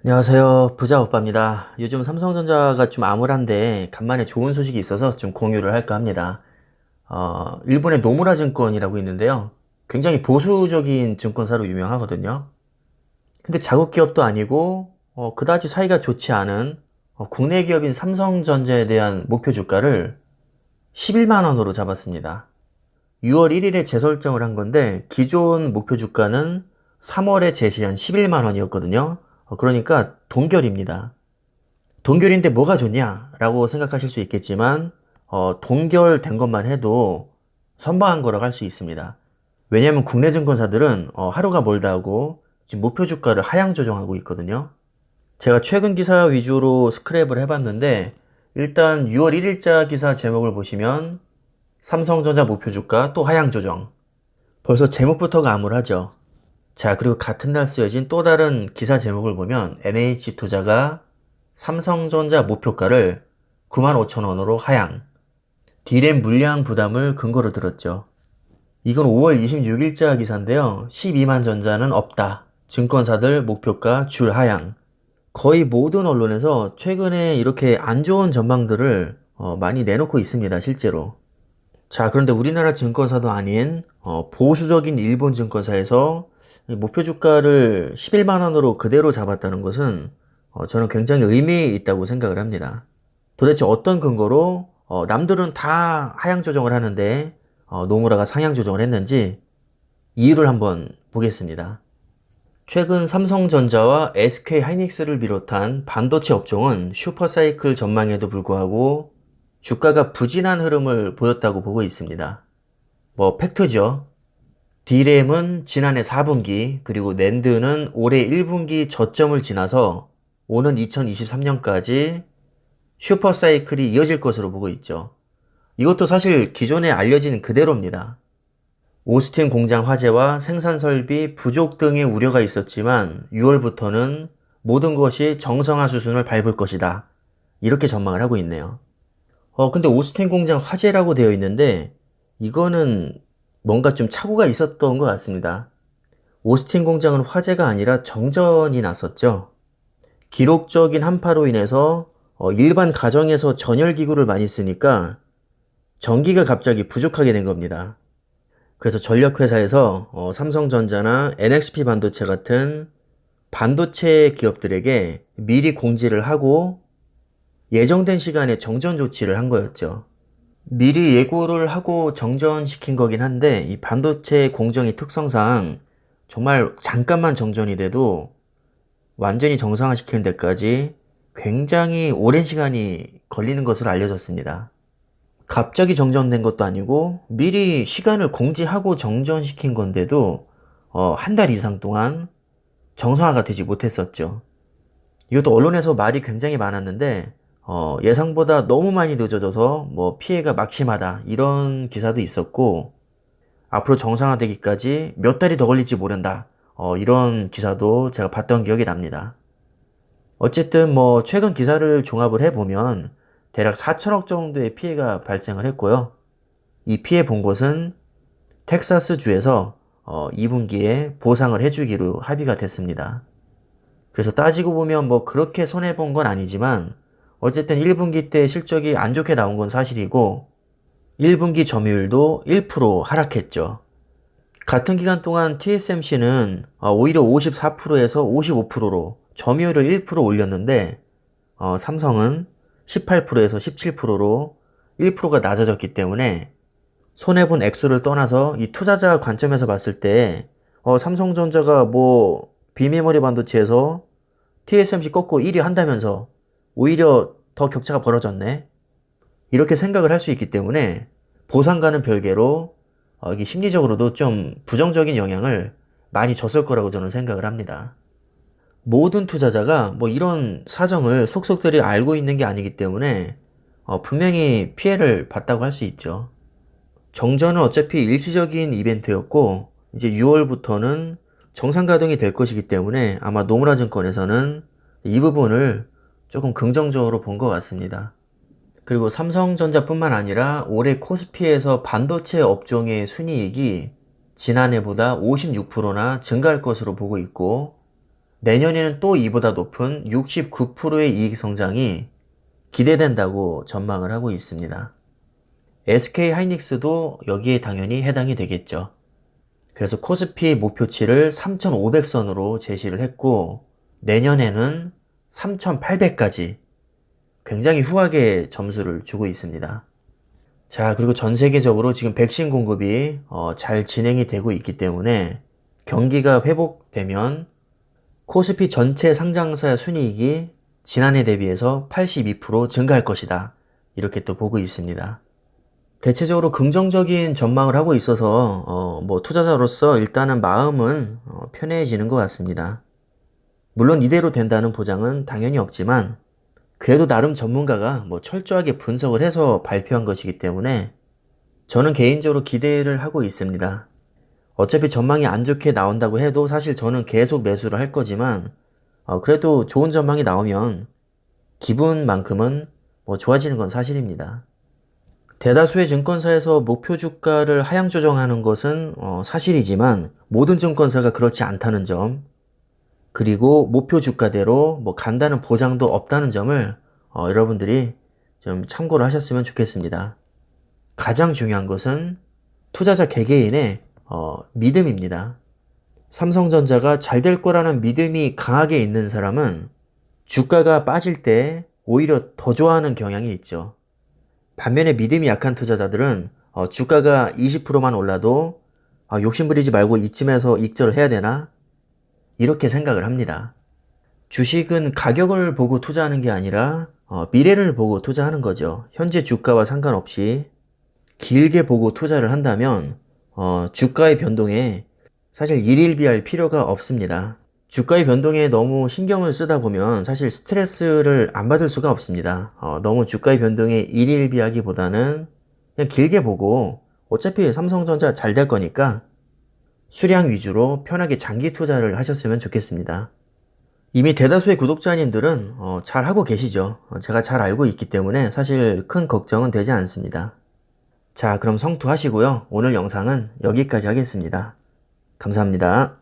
안녕하세요. 부자 오빠입니다. 요즘 삼성전자가 좀 암울한데 간만에 좋은 소식이 있어서 좀 공유를 할까 합니다. 일본의 노무라 증권이라고 있는데요. 굉장히 보수적인 증권사로 유명하거든요. 근데 자국 기업도 아니고 그다지 사이가 좋지 않은 국내 기업인 삼성전자에 대한 목표 주가를 11만 원으로 잡았습니다. 6월 1일에 재설정을 한 건데 기존 목표 주가는 3월에 제시한 11만 원이었거든요. 그러니까 동결입니다. 동결인데 뭐가 좋냐라고 생각하실 수 있겠지만 동결된 것만 해도 선방한 거라고 할 수 있습니다. 왜냐하면 국내 증권사들은 하루가 멀다 하고 지금 목표 주가를 하향 조정하고 있거든요. 제가 최근 기사 위주로 스크랩을 해봤는데 일단 6월 1일자 기사 제목을 보시면 삼성전자 목표 주가 또 하향 조정. 벌써 제목부터가 암울하죠. 자, 그리고 같은 날 쓰여진 또 다른 기사 제목을 보면 NH투자가 삼성전자 목표가를 95,000원으로 하향, D램 물량 부담을 근거로 들었죠. 이건 5월 26일자 기사인데요. 12만 전자는 없다. 증권사들 목표가 줄 하향. 거의 모든 언론에서 최근에 이렇게 안 좋은 전망들을 많이 내놓고 있습니다, 실제로. 자, 그런데 우리나라 증권사도 아닌 보수적인 일본 증권사에서 목표 주가를 11만 원으로 그대로 잡았다는 것은 저는 굉장히 의미 있다고 생각을 합니다. 도대체 어떤 근거로 남들은 다 하향 조정을 하는데 노무라가 상향 조정을 했는지 이유를 한번 보겠습니다. 최근 삼성전자와 SK하이닉스를 비롯한 반도체 업종은 슈퍼사이클 전망에도 불구하고 주가가 부진한 흐름을 보였다고 보고 있습니다. 뭐 팩트죠. D램은 지난해 4분기 그리고 낸드는 올해 1분기 저점을 지나서 오는 2023년까지 슈퍼사이클이 이어질 것으로 보고 있죠. 이것도 사실 기존에 알려진 그대로입니다. 오스틴 공장 화재와 생산 설비 부족 등의 우려가 있었지만 6월부터는 모든 것이 정상화 수준을 밟을 것이다. 이렇게 전망을 하고 있네요. 근데 오스틴 공장 화재라고 되어 있는데 이거는 뭔가 좀 착오가 있었던 것 같습니다. 오스틴 공장은 화재가 아니라 정전이 났었죠. 기록적인 한파로 인해서 일반 가정에서 전열기구를 많이 쓰니까 전기가 갑자기 부족하게 된 겁니다. 그래서 전력회사에서 삼성전자나 NXP 반도체 같은 반도체 기업들에게 미리 공지를 하고 예정된 시간에 정전 조치를 한 거였죠. 미리 예고를 하고 정전시킨 거긴 한데 이 반도체 공정의 특성상 정말 잠깐만 정전이 돼도 완전히 정상화시키는 데까지 굉장히 오랜 시간이 걸리는 것으로 알려졌습니다. 갑자기 정전된 것도 아니고 미리 시간을 공지하고 정전시킨 건데도 한 달 이상 동안 정상화가 되지 못했었죠. 이것도 언론에서 말이 굉장히 많았는데 예상보다 너무 많이 늦어져서 뭐 피해가 막심하다 이런 기사도 있었고 앞으로 정상화되기까지 몇 달이 더 걸릴지 모른다 이런 기사도 제가 봤던 기억이 납니다. 어쨌든 뭐 최근 기사를 종합을 해보면 대략 4천억 정도의 피해가 발생을 했고요. 이 피해 본 곳은 텍사스주에서 2분기에 보상을 해주기로 합의가 됐습니다. 그래서 따지고 보면 뭐 그렇게 손해본 건 아니지만 어쨌든 1분기 때 실적이 안 좋게 나온 건 사실이고 1분기 점유율도 1% 하락했죠. 같은 기간 동안 TSMC는 오히려 54%에서 55%로 점유율을 1% 올렸는데 삼성은 18%에서 17%로 1%가 낮아졌기 때문에 손해본 액수를 떠나서 이 투자자 관점에서 봤을 때 삼성전자가 뭐 비메모리 반도체에서 TSMC 꺾고 1위 한다면서 오히려 더 격차가 벌어졌네. 이렇게 생각을 할 수 있기 때문에 보상과는 별개로 이게 심리적으로도 좀 부정적인 영향을 많이 줬을 거라고 저는 생각을 합니다. 모든 투자자가 뭐 이런 사정을 속속들이 알고 있는 게 아니기 때문에 분명히 피해를 봤다고 할 수 있죠. 정전은 어차피 일시적인 이벤트였고 이제 6월부터는 정상 가동이 될 것이기 때문에 아마 노무라 증권에서는 이 부분을 조금 긍정적으로 본 것 같습니다. 그리고 삼성전자뿐만 아니라 올해 코스피에서 반도체 업종의 순이익이 지난해보다 56%나 증가할 것으로 보고 있고 내년에는 또 이보다 높은 69%의 이익 성장이 기대된다고 전망을 하고 있습니다. SK 하이닉스도 여기에 당연히 해당이 되겠죠. 그래서 코스피 목표치를 3,500선으로 제시를 했고, 내년에는 3,800까지 굉장히 후하게 점수를 주고 있습니다. 자, 그리고 전 세계적으로 지금 백신 공급이 잘 진행이 되고 있기 때문에 경기가 회복되면 코스피 전체 상장사 순이익이 지난해 대비해서 82% 증가할 것이다. 이렇게 또 보고 있습니다. 대체적으로 긍정적인 전망을 하고 있어서 투자자로서 일단은 마음은 편해지는 것 같습니다. 물론 이대로 된다는 보장은 당연히 없지만 그래도 나름 전문가가 철저하게 분석을 해서 발표한 것이기 때문에 저는 개인적으로 기대를 하고 있습니다. 어차피 전망이 안 좋게 나온다고 해도 사실 저는 계속 매수를 할 거지만 그래도 좋은 전망이 나오면 기분만큼은 좋아지는 건 사실입니다. 대다수의 증권사에서 목표 주가를 하향 조정하는 것은 사실이지만 모든 증권사가 그렇지 않다는 점, 그리고 목표 주가대로 간다는 보장도 없다는 점을 여러분들이 좀 참고를 하셨으면 좋겠습니다. 가장 중요한 것은 투자자 개개인의 믿음입니다. 삼성전자가 잘 될 거라는 믿음이 강하게 있는 사람은 주가가 빠질 때 오히려 더 좋아하는 경향이 있죠. 반면에 믿음이 약한 투자자들은 주가가 20%만 올라도 욕심부리지 말고 이쯤에서 익절을 해야 되나? 이렇게 생각을 합니다. 주식은 가격을 보고 투자하는 게 아니라 미래를 보고 투자하는 거죠. 현재 주가와 상관없이 길게 보고 투자를 한다면 주가의 변동에 사실 일일비할 필요가 없습니다. 주가의 변동에 너무 신경을 쓰다 보면 사실 스트레스를 안 받을 수가 없습니다. 너무 주가의 변동에 일일비하기보다는 그냥 길게 보고 어차피 삼성전자 잘 될 거니까 수량 위주로 편하게 장기 투자를 하셨으면 좋겠습니다. 이미 대다수의 구독자님들은 잘 하고 계시죠. 제가 잘 알고 있기 때문에 사실 큰 걱정은 되지 않습니다. 자, 그럼 성투하시고요. 오늘 영상은 여기까지 하겠습니다. 감사합니다.